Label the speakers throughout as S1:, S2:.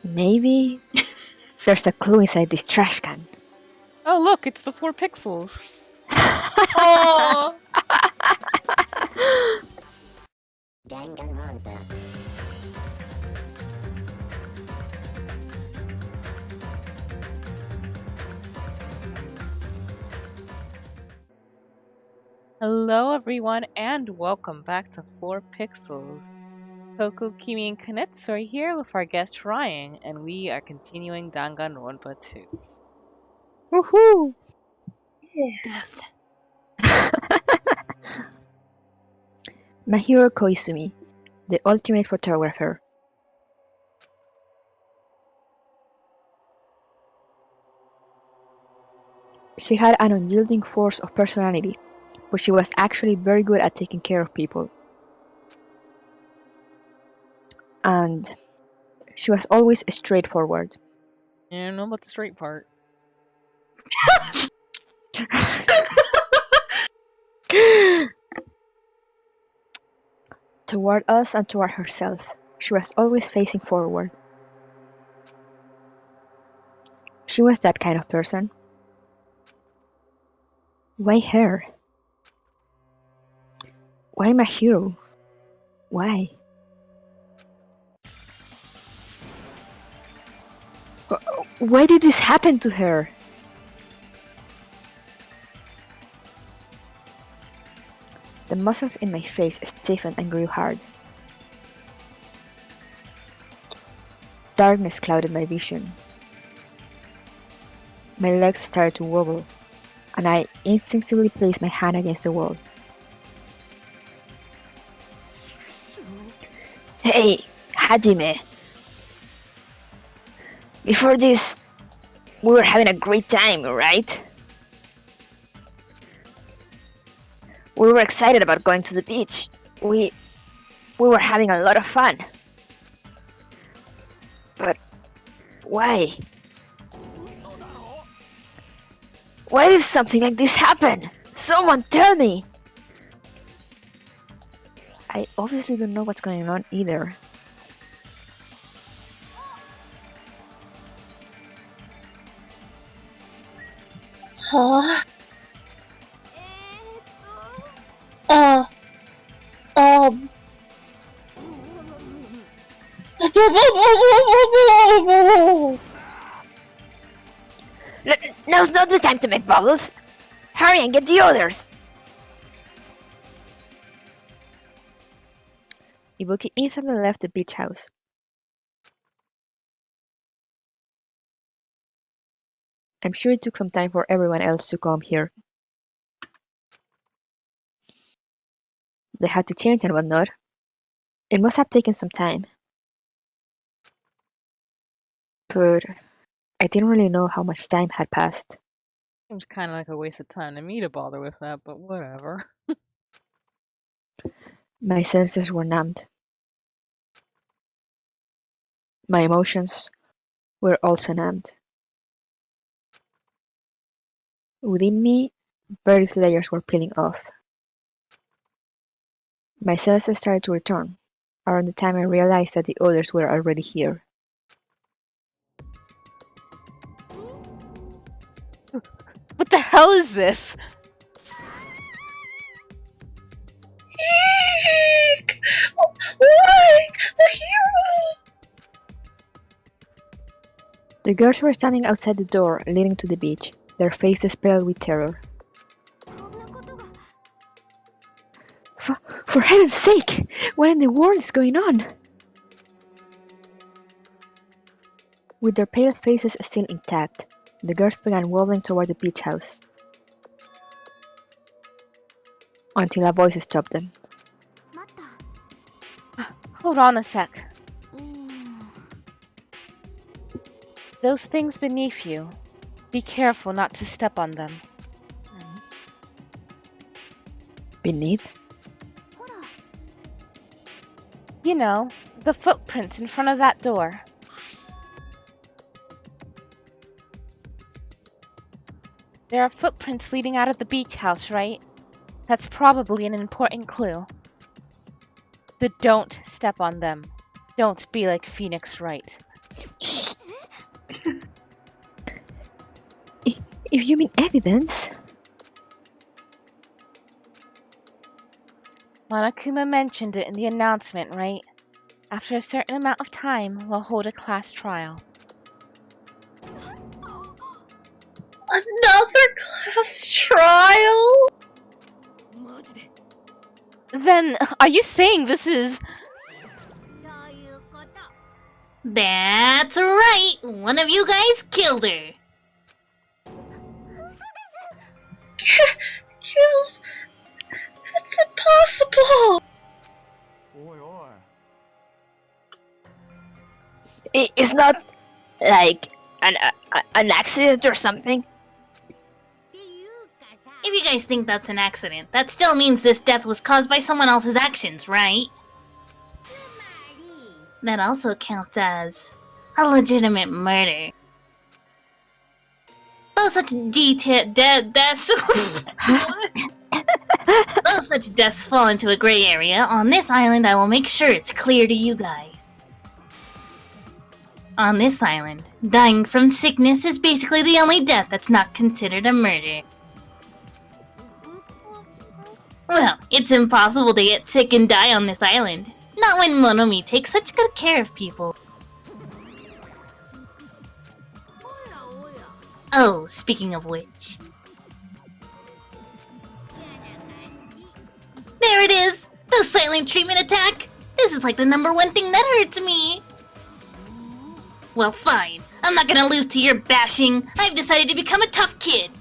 S1: Maybe there's a clue inside this trash can.
S2: Oh, look, it's the 4 pixels. Oh!
S3: Danganronpa.
S2: Hello, everyone, and welcome back to 4 Pixels. Koku, Kimi, and Kanetsu are here with our guest Ryan, and we are continuing Danganronpa 2.
S1: Woohoo!
S3: Death.
S1: Mahiro Koizumi, the ultimate photographer. She had an unyielding force of personality, but she was actually very good at taking care of people. And she was always straightforward.
S2: Yeah, I don't know about the straight part.
S1: Toward us and toward herself, she was always facing forward. She was that kind of person. Why her? Why Mahiro? Why? Why did this happen to her? The muscles in my face stiffened and grew hard. Darkness clouded my vision. My legs started to wobble, and I instinctively placed my hand against the wall. Hey, Hajime! Before this, we were having a great time, right? We were excited about going to the beach. We were having a lot of fun. But why? Why did something like this happen? Someone tell me! I obviously don't know what's going on either.
S4: Huh?
S1: Now's not the time to make bubbles! Hurry and get the others! Ibuki instantly left the beach house. I'm sure it took some time for everyone else to come here. They had to change and whatnot. It must have taken some time. But I didn't really know how much time had passed.
S2: Seems kind of like a waste of time to me to bother with that, but whatever.
S1: My senses were numbed. My emotions were also numbed. Within me, various layers were peeling off. My senses started to return, around the time I realized that the others were already here.
S2: What the hell is this?
S4: Eek! Why? The hero!
S1: The girls were standing outside the door leading to the beach, their faces pale with terror. For heaven's sake! What in the world is going on? With their pale faces still intact, the girls began wobbling toward the beach house. Until a voice stopped them.
S2: Hold on a sec. Those things beneath you. Be careful not to step on them.
S1: Beneath?
S2: You know, the footprints in front of that door. There are footprints leading out of the beach house, right? That's probably an important clue. So don't step on them. Don't be like Phoenix Wright.
S1: If you mean evidence,
S2: Monokuma mentioned it in the announcement, right? After a certain amount of time, we'll hold a class trial.
S4: Another class trial?
S2: Then, are you saying this is...
S3: That's right! One of you guys killed her!
S4: Killed? That's impossible!
S1: it's not like an accident or something.
S3: If you guys think that's an accident, that still means this death was caused by someone else's actions, right? That also counts as a legitimate murder. Though such deaths Though such deaths fall into a gray area, on this island I will make sure it's clear to you guys. On this island, dying from sickness is basically the only death that's not considered a murder. Well, it's impossible to get sick and die on this island. Not when Monomi takes such good care of people. Oh, speaking of which. There it is! The silent treatment attack! This is like the #1 thing that hurts me! Well, fine. I'm not gonna lose to your bashing. I've decided to become a tough kid.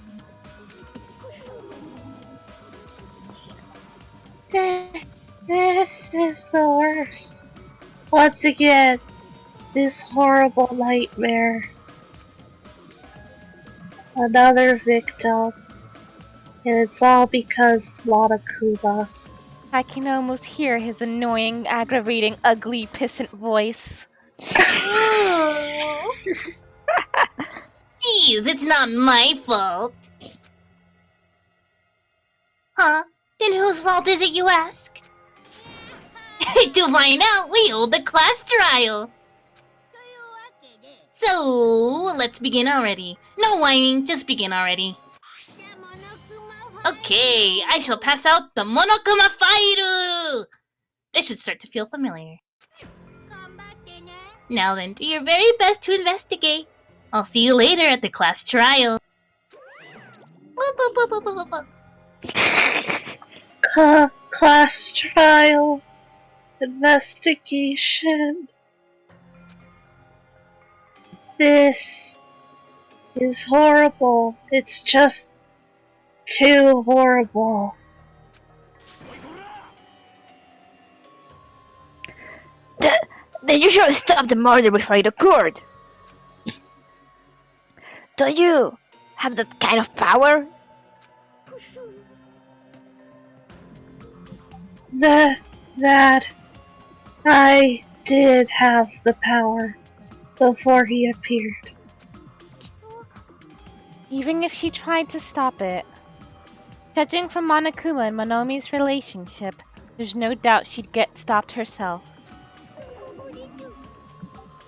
S4: This is the worst. Once again, this horrible nightmare. Another victim. And it's all because of Monokuma.
S2: I can almost hear his annoying, aggravating, ugly, pissant voice.
S3: Jeez, it's not my fault. Huh? Then whose fault is it, you ask? To find out, we hold the class trial. So, let's begin already. No whining, just begin already. Okay, I shall pass out the Monokuma Fairu! This should start to feel familiar. Now then, do your very best to investigate. I'll see you later at the class trial.
S4: Class trial. Investigation. This is horrible. It's just too horrible.
S1: Then you should have stopped the murder before it occurred. Don't you have that kind of power?
S4: That I did have the power before he appeared.
S2: Even if she tried to stop it. Judging from Monokuma and Monomi's relationship, there's no doubt she'd get stopped herself.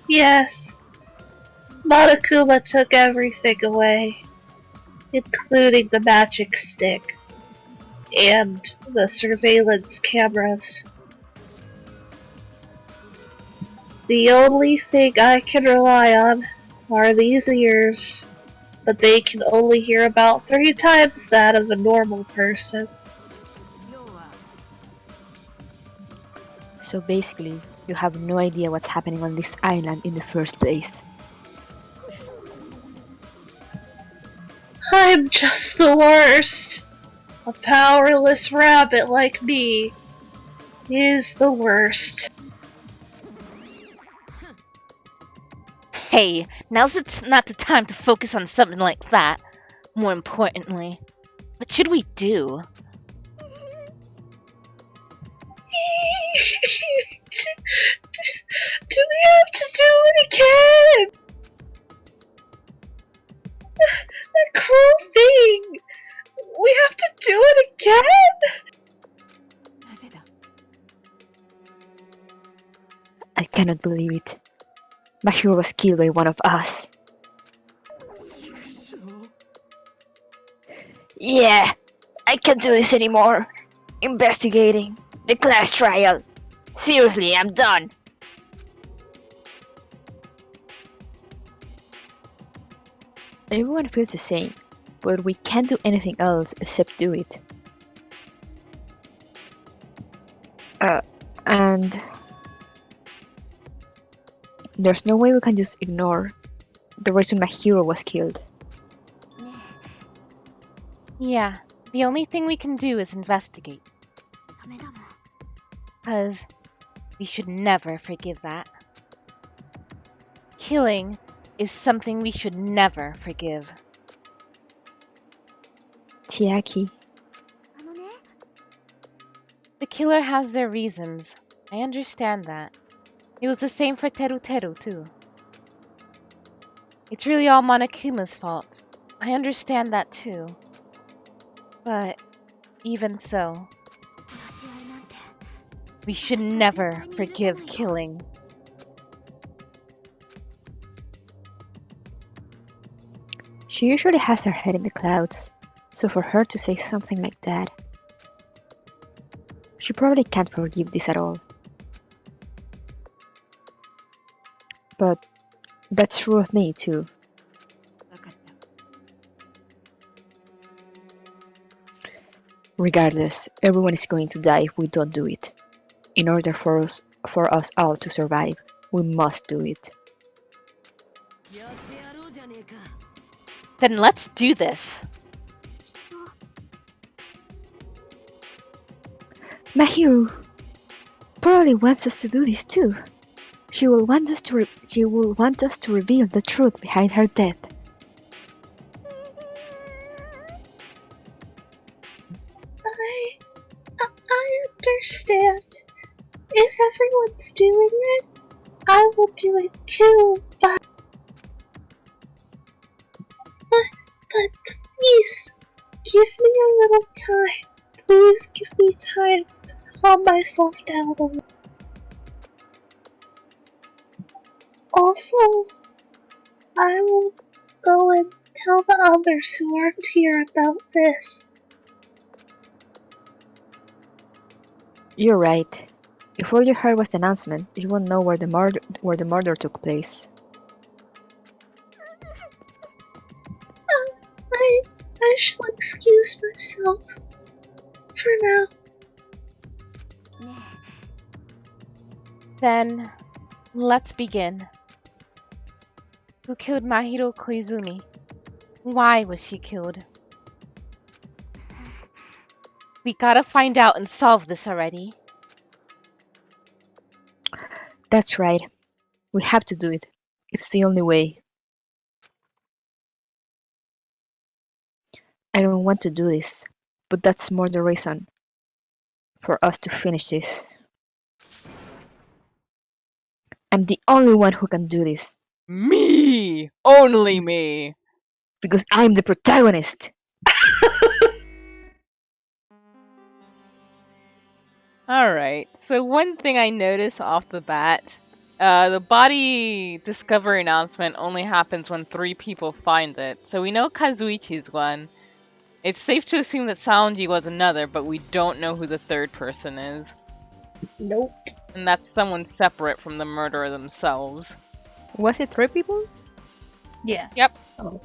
S4: Yes, Monokuma took everything away, including the magic stick and the surveillance cameras. The only thing I can rely on are these ears, but they can only hear about 3 times that of a normal person.
S1: So basically, you have no idea what's happening on this island in the first place.
S4: I'm just the worst. A powerless rabbit like me is the worst.
S2: Hey, now's not the time to focus on something like that. More importantly, what should we do?
S4: Do we have to do it again? That cruel thing! We have to do it again?
S1: I cannot believe it. Mahiro was killed by one of us. Yeah, I can't do this anymore. Investigating the class trial. Seriously, I'm done. Everyone feels the same, but we can't do anything else except do it. And there's no way we can just ignore the reason my hero was killed.
S2: Yeah, the only thing we can do is investigate.
S5: ダメだもん
S2: Because we should never forgive that. Killing is something we should never forgive.
S1: Chiaki,
S5: あのね
S2: The killer has their reasons. I understand that. It was the same for Teru Teru, too. It's really all Monokuma's fault. I understand that, too. But even so,
S5: 殺し合いなんて
S2: we should never forgive killing.
S1: she usually has her head in the clouds, so for her to say something like that, she probably can't forgive this at all. But that's true of me too.
S5: 分かった
S1: Regardless, everyone is going to die if we don't do it. In order for us all to survive, we must do it.
S5: やってやろうじゃねえか
S2: Then let's do this.
S5: きっと
S1: Mahiro probably wants us to do this too. She will want us to reveal the truth behind her death.
S4: I understand. If everyone's doing it, I will do it too, but please, give me a little time. Please give me time to calm myself down a little. Also, I will go and tell the others who aren't here about this.
S1: You're right. If all you heard was the announcement, you won't know where the murder took place.
S4: I shall excuse myself for now.
S5: ね
S2: Then, let's begin. Who killed Mahiro Koizumi? Why was she killed? We gotta find out and solve this already.
S1: That's right. We have to do it. It's the only way. I don't want to do this, but that's more the reason for us to finish this. I'm the only one who can do this,
S2: Me! Only me!
S1: because I'm the protagonist.
S2: Alright, so one thing I noticed off the bat, the body discovery announcement only happens when 3 people find it. So we know Kazuichi's one. It's safe to assume that Sanji was another, but we don't know who the 3rd person is.
S4: Nope.
S2: And that's someone separate from the murderer themselves.
S1: Was it 3 people?
S3: Yeah.
S2: Yep.
S4: Oh.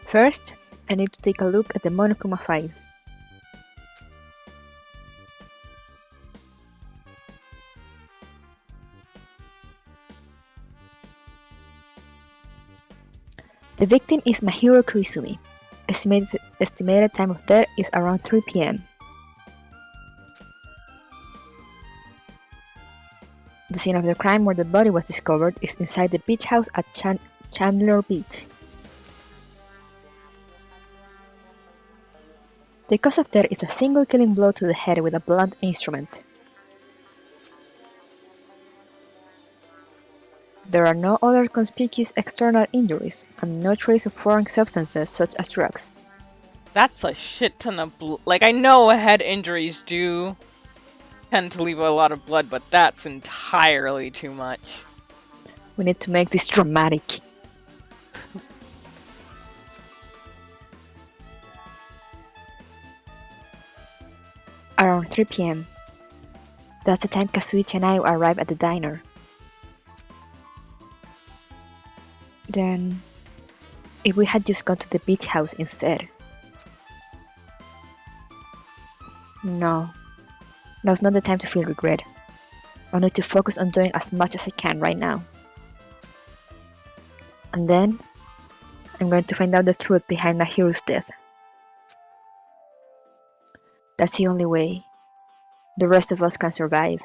S1: First, I need to take a look at the Monokuma file. The victim is Mahiro Koizumi. Estimated time of death is around 3 p.m. The scene of the crime where the body was discovered is inside the beach house at Chandler Beach. The cause of death is a single killing blow to the head with a blunt instrument. There are no other conspicuous external injuries, and no trace of foreign substances such as drugs.
S2: That's a shit ton of like, I know head injuries do tend to leave a lot of blood, but that's entirely too much.
S1: We need to make this dramatic. Around 3 p.m. That's the time Kazuichi and I arrive at the diner. Then, if we had just gone to the beach house instead. No, now's not the time to feel regret. I need to focus on doing as much as I can right now. And then, I'm going to find out the truth behind my hero's death. That's the only way the rest of us can survive.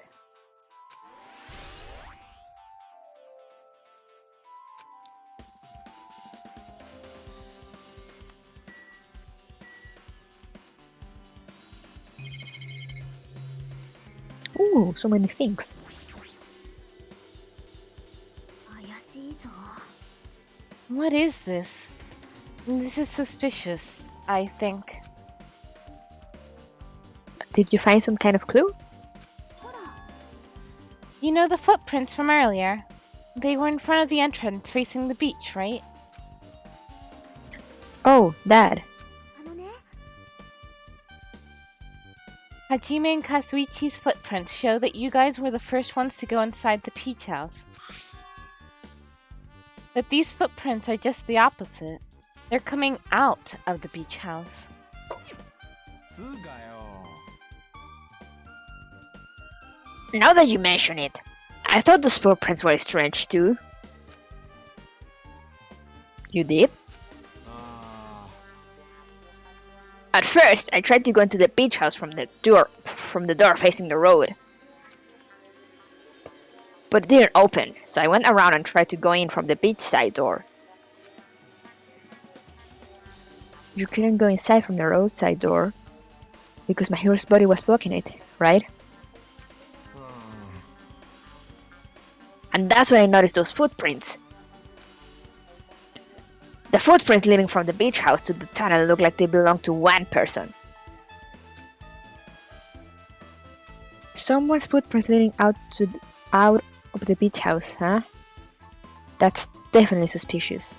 S1: Ooh, so many things.
S5: 怪しいぞ。
S2: What is this? This is suspicious, I think.
S1: Did you find some kind of clue?
S5: ほら、
S2: You know the footprints from earlier? They were in front of the entrance facing the beach, right?
S1: Oh, that.
S5: あのね、
S2: Hajime and Kazuichi's footprints show that you guys were the first ones to go inside the peach house. But these footprints are just the opposite. They're coming out of the beach house.
S6: つうかよ。
S1: Now that you mention it, I thought those footprints were strange too. You did?
S6: あ
S1: At first, I tried to go into the beach house from the door facing the road. But it didn't open, so I went around and tried to go in from the beach side door. You couldn't go inside from the roadside door because my hero's body was blocking it, right?
S6: ー
S1: And that's when I noticed those footprints. The footprints leading from the beach house to the tunnel look like they belong to one person. Someone's footprints leading out of the beach house, huh? That's definitely suspicious.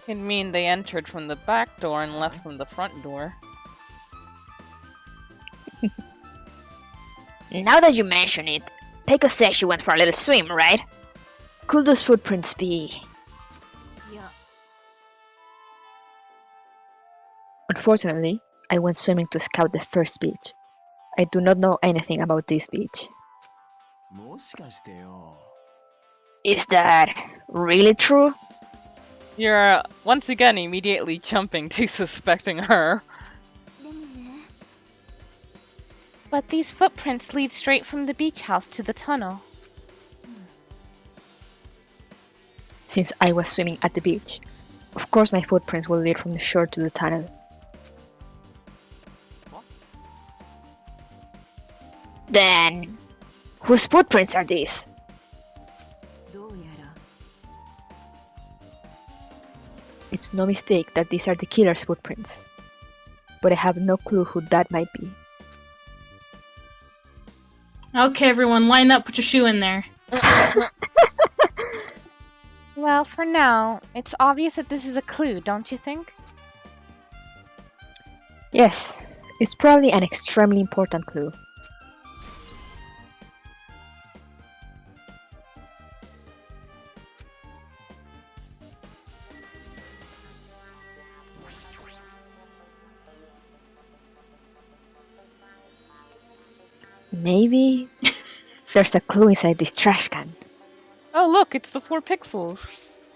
S2: Could mean they entered from the back door and left from the front door.
S1: Now that you mention it, Peiko says she went for a little swim, right? Could those footprints be?
S5: いや、
S1: Unfortunately, I went swimming to scout the first beach. I do not know anything about this beach.
S6: もしかしてよ。
S1: Is that really true?
S2: You're once again immediately jumping to suspecting her.
S5: でもね、
S2: But these footprints lead straight from the beach house to the tunnel.
S1: Since I was swimming at the beach, of course my footprints will lead from the shore to the tunnel. Then, whose footprints are these?
S5: どうやら
S1: It's no mistake that these are the killer's footprints. But I have no clue who that might be.
S3: Okay, everyone, line up. Put your shoe in there.
S2: Well, for now, it's obvious that this is a clue, don't you think?
S1: Yes, it's probably an extremely important clue. Maybe there's a clue inside this trash can.
S2: Oh, look, it's the 4 pixels.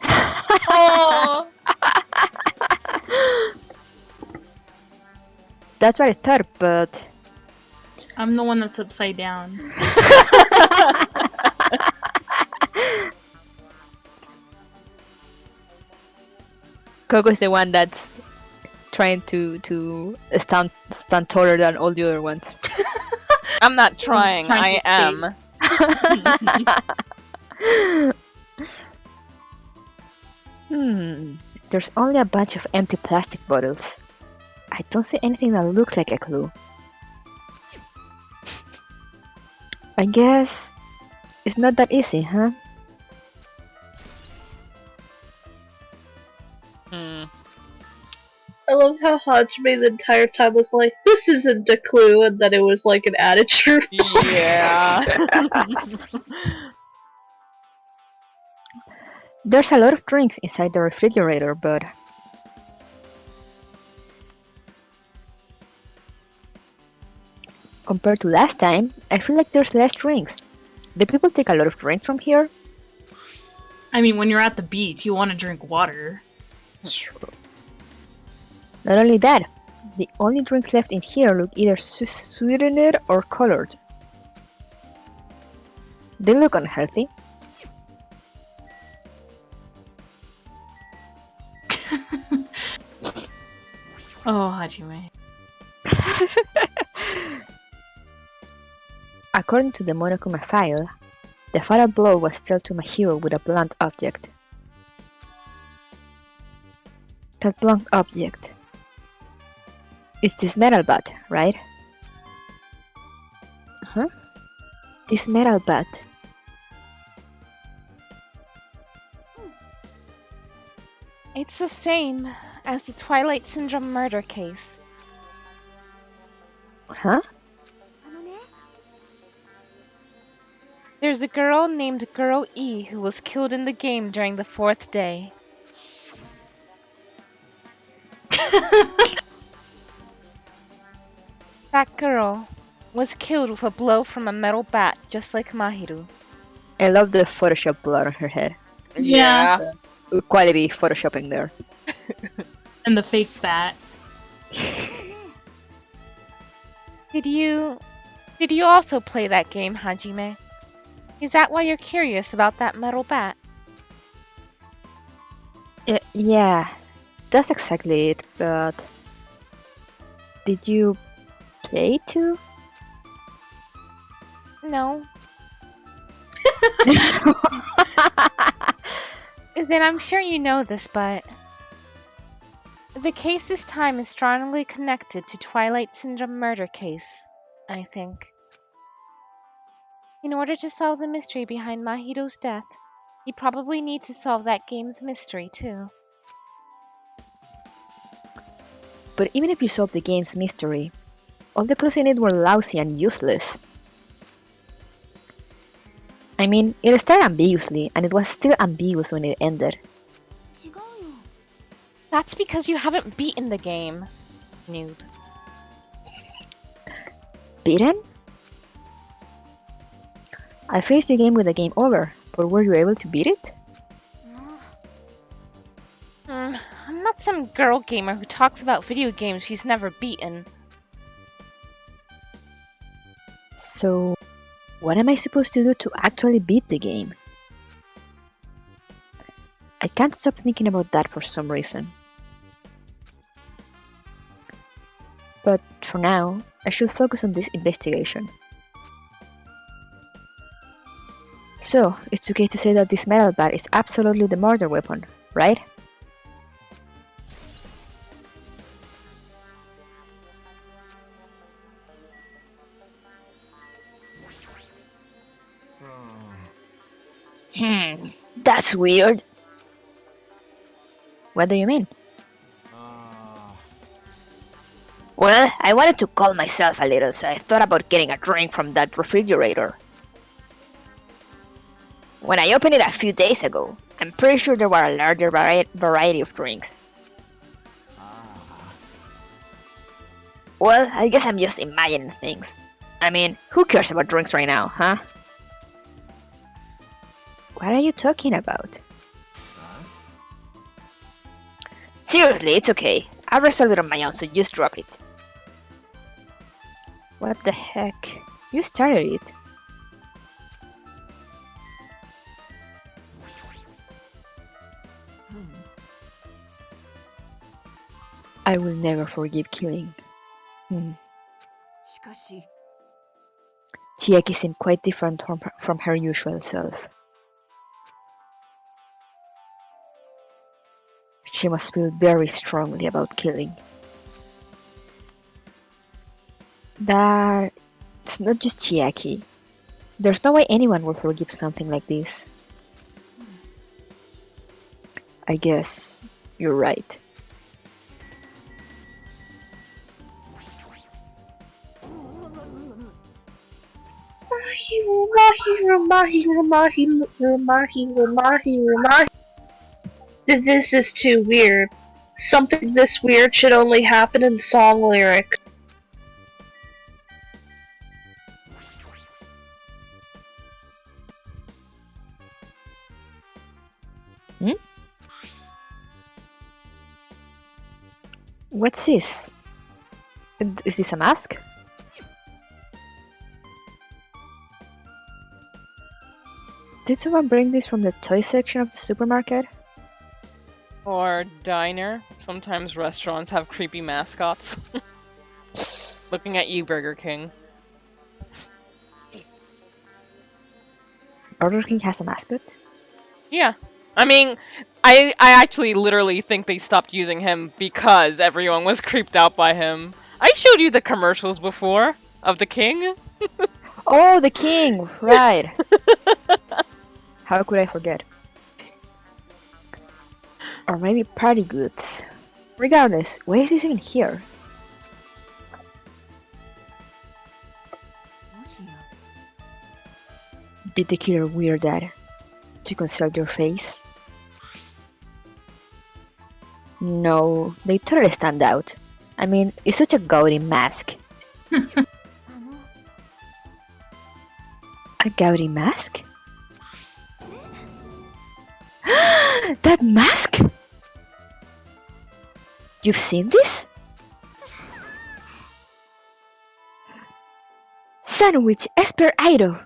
S3: Oh,
S1: That's what I thought, but
S3: I'm the one that's upside down.
S1: Coco's the one that's trying to stand taller than all the other ones.
S2: I'm not trying,
S3: trying to
S2: I am.
S1: There's only a bunch of empty plastic bottles. I don't see anything that looks like a clue. I guess it's not that easy, huh?
S2: Hmm.
S4: I love how Hajime the entire time was like, this isn't a clue, and then it was like an attitude.
S2: Yeah.
S1: There's a lot of drinks inside the refrigerator, but compared to last time, I feel like there's less drinks. Do people take a lot of drinks from here?
S3: I mean, when you're at the beach, you want to drink water.
S1: Sure. Not only that, the only drinks left in here look either sweetened or colored. They look unhealthy.
S3: Oh, Hajime.
S1: According to the Monokuma file, the fatal blow was dealt to my hero with a blunt object. That blunt object. It's this metal bat, right? Huh? This metal bat.
S2: It's the same as the Twilight Syndrome murder case.
S1: Huh?
S5: あのね
S2: There's a girl named Girl E who was killed in the game during the 4th day. That girl was killed with a blow from a metal bat, just like Mahiru.
S1: I love the Photoshop blood on her head.
S3: Yeah.
S1: Quality photoshopping there.
S3: And the fake bat.
S2: Did you also play that game, Hajime? Is that why you're curious about that metal bat?
S1: Yeah, that's exactly it, but... Did you play too?
S2: No. Then I'm sure you know this, but the case this time is strongly connected to Twilight Syndrome murder case, I think. In order to solve the mystery behind Mahiro's death, you probably need to solve that game's mystery too.
S1: But even if you solve the game's mystery, all the clues in it were lousy and useless. I mean, it started ambiguously, and it was still ambiguous when it ended.
S5: 違うよ
S2: That's because you haven't beaten the game, noob.
S1: Beaten? I finished the game with the game over, but were you able to beat it?
S5: な
S2: I'm not some girl gamer who talks about video games she's never beaten.
S1: So, what am I supposed to do to actually beat the game? I can't stop thinking about that for some reason. But for now, I should focus on this investigation. So, it's okay to say that this metal bat is absolutely the murder weapon, right? That's weird. What do you mean? Well, I wanted to calm myself a little, so I thought about getting a drink from that refrigerator. When I opened it a few days ago, I'm pretty sure there were a larger variety of drinks. Well, I guess I'm just imagining things. I mean, who cares about drinks right now, huh? What are you talking about? Seriously, it's okay. I'll resolve it on my own, so just drop it. What the heck? You started it. I will never forgive killing.
S5: しかし
S1: Chiaki seemed quite different from her usual self. She must feel very strongly about killing. That's not just Chiaki. There's no way anyone will forgive something like this. I guess you're right.
S4: This is too weird. Something this weird should only happen in song lyrics.
S1: What's this? Is this a mask? Did someone bring this from the toy section of the supermarket?
S2: Or diner. Sometimes restaurants have creepy mascots. Looking at you, Burger King.
S1: Burger King has a mascot?
S2: Yeah. I mean, I actually literally think they stopped using him because everyone was creeped out by him. I showed you the commercials before of the king.
S1: Oh, the king! Right. How could I forget? Or maybe party goods. Regardless, why is this even here?
S5: もしや
S1: Did the killer wear that to conceal their face? No, they totally stand out. I mean, it's such a gaudy mask.
S5: あの
S1: A gaudy mask? That mask? You've seen this? Sandwich Esper Idol!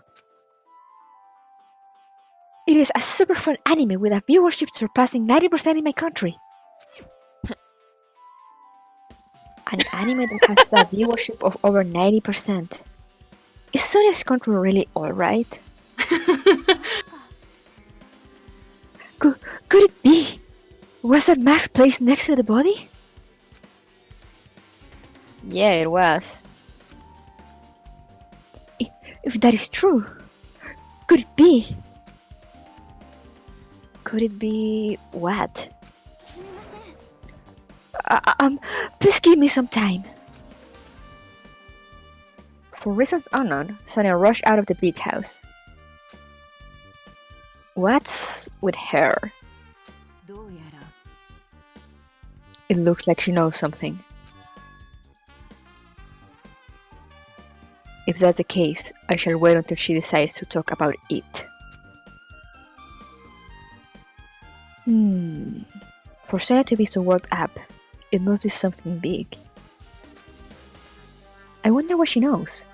S1: It is a super fun anime with a viewership surpassing 90% in my country. An anime that has a viewership of over 90%. Is Sonia's country really alright? Could it be? Was that mask placed next to the body? Yeah, it was. If that is true, could it be? Could it be what?
S5: すみません
S1: Please give me some time. For reasons unknown, Sonia rushed out of the beach house. What's with her?
S5: どうやら
S1: It looks like she knows something. If that's the case, I shall wait until she decides to talk about it. For Sonia to be so worked up, it must be something big. I wonder what she knows.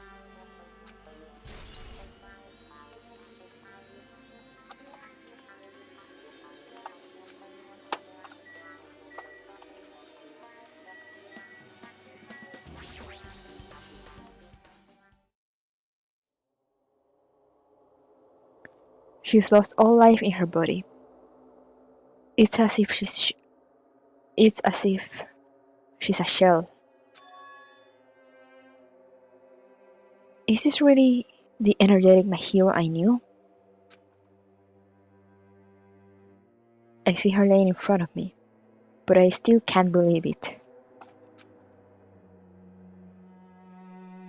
S1: She's lost all life in her body. It's as if she's a shell. Is this really the energetic Mahiro I knew? I see her laying in front of me, but I still can't believe it.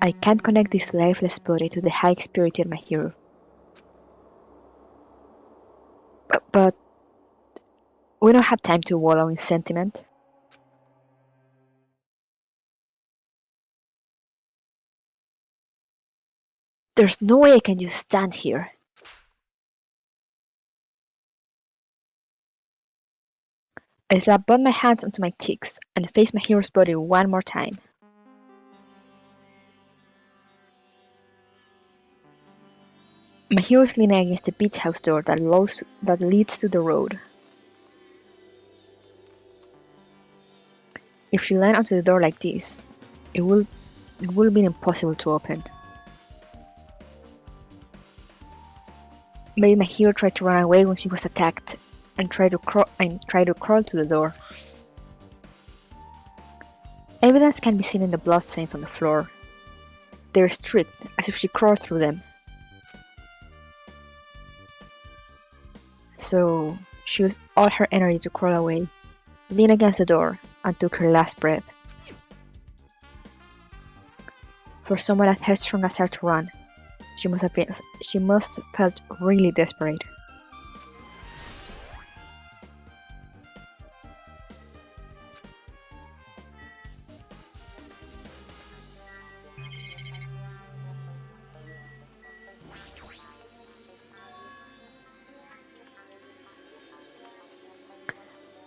S1: I can't connect this lifeless body to the high-spirited Mahiro. But we don't have time to wallow in sentiment. There's no way I can just stand here. I slap both my hands onto my cheeks and face Mahiro's body one more time. Mahiro's leaning against the beach house door that leads to the road. If she landed onto the door like this, it would be impossible to open. Maybe Mahiro tried to run away when she was attacked and tried to crawl to the door. Evidence can be seen in the bloodstains on the floor. They're streaked, as if she crawled through them. so she used all her energy to crawl away, leaned against the door, and took her last breath. For someone as headstrong as her to run, she must have felt really desperate.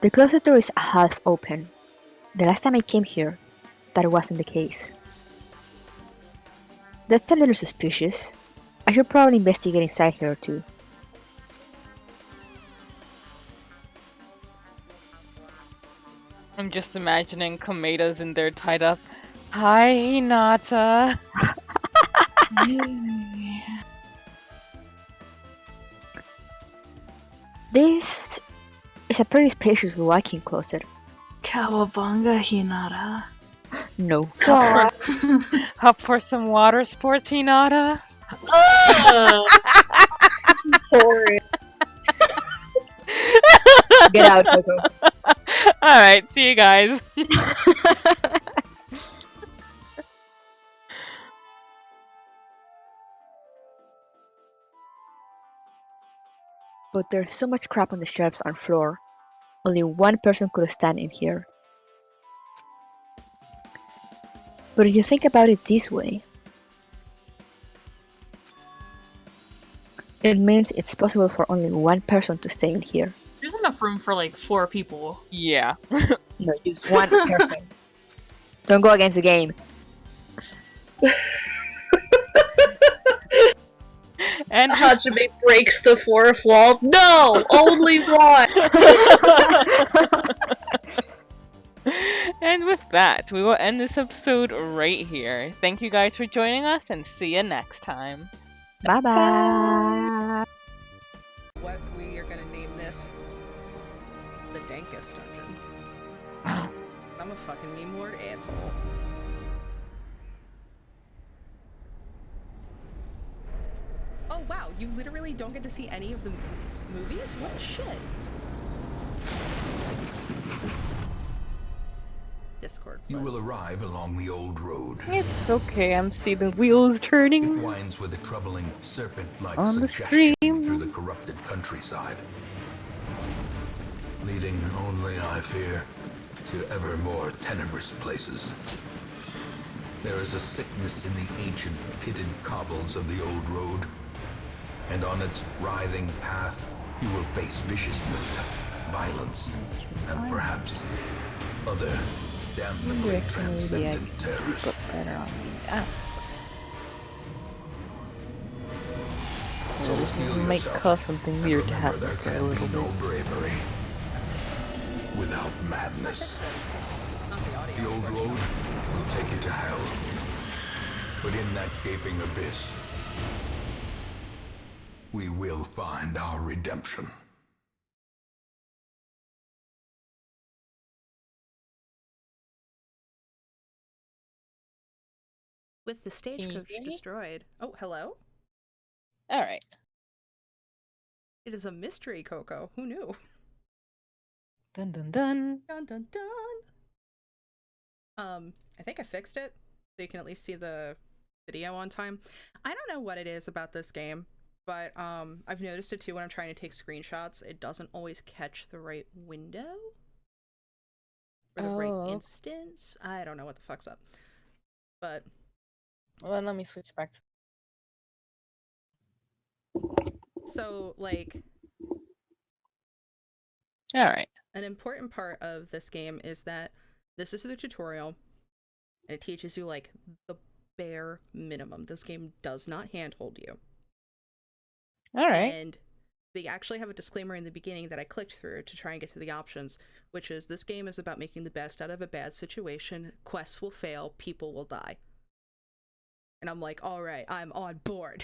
S1: The closet door is half open. The last time I came here, that wasn't the case. That's a little suspicious. I should probably investigate inside here too.
S2: I'm just imagining Komeda's in there tied up. Hi, Hinata.
S1: This is a pretty spacious walk-in closet.
S5: Cowabunga Hinata.
S1: No.
S2: Up for some water sports, Hinata?
S4: Horrid.
S1: Get out, Coco.
S2: Alright, see you guys.
S1: But there's so much crap on the shelves and floor. Only one person could stand in here. But if you think about it this way, it means it's possible for only one person to stay in here.
S3: There's enough room for like 4 people.
S2: Yeah.
S1: No, just one person. Don't go against the game.
S2: And
S4: Hajime breaks the fourth wall. No! Only one!
S2: And with that, we will end this episode right here. Thank you guys for joining us, and see you next time.
S1: Bye bye.
S7: What we are gonna name this? The Dankest Dungeon. I'm a fucking meme lord asshole. Oh wow, you literally don't get to see any of the movies? What the shit? Discord.
S8: You will
S7: plus.
S8: arrive along the old road.
S2: It's okay, I'm seeing the wheels
S8: It
S2: turning
S8: winds with a troubling serpent-like
S2: on the
S8: suggestion
S2: stream.
S8: through the corrupted countryside, leading only, I fear, to ever more tenebrous places. There is a sickness in the ancient pitted cobbles of the old road, and on its writhing path you will face viciousness, violence, and perhaps other damnably transcendent terrors.
S2: Got better on the app.
S8: So
S2: This
S8: steel
S2: might
S8: yourself,
S2: cause something
S8: and
S2: weird to
S8: remember
S2: happen
S8: there
S2: for a
S8: can
S2: little
S8: be no
S2: bit.
S8: bravery without madness.
S7: Not the audio.
S8: The old road will take you to hell. But in that gaping abyss, we will find our redemption.
S7: With the
S2: Can you
S7: stagecoach
S2: hear me?
S7: destroyed. Oh, hello?
S2: Alright.
S7: It is a mystery, Coco. Who knew?
S2: Dun dun dun.
S7: Dun dun dun. I think I fixed it, so you can at least see the video on time. I don't know what it is about this game, but I've noticed it too when I'm trying to take screenshots. It doesn't always catch the right window or the right instance. I don't know what the fuck's up, but
S2: Well, let me switch back.
S7: so like
S2: Alright.
S7: an important part of this game is that this is the tutorial, and it teaches you like the bare minimum. This game does not handhold you.
S2: Alright.
S7: And they actually have a disclaimer in the beginning that I clicked through to try and get to the options, which is this game is about making the best out of a bad situation. Quests will fail, people will die. And I'm like, all right, I'm on board.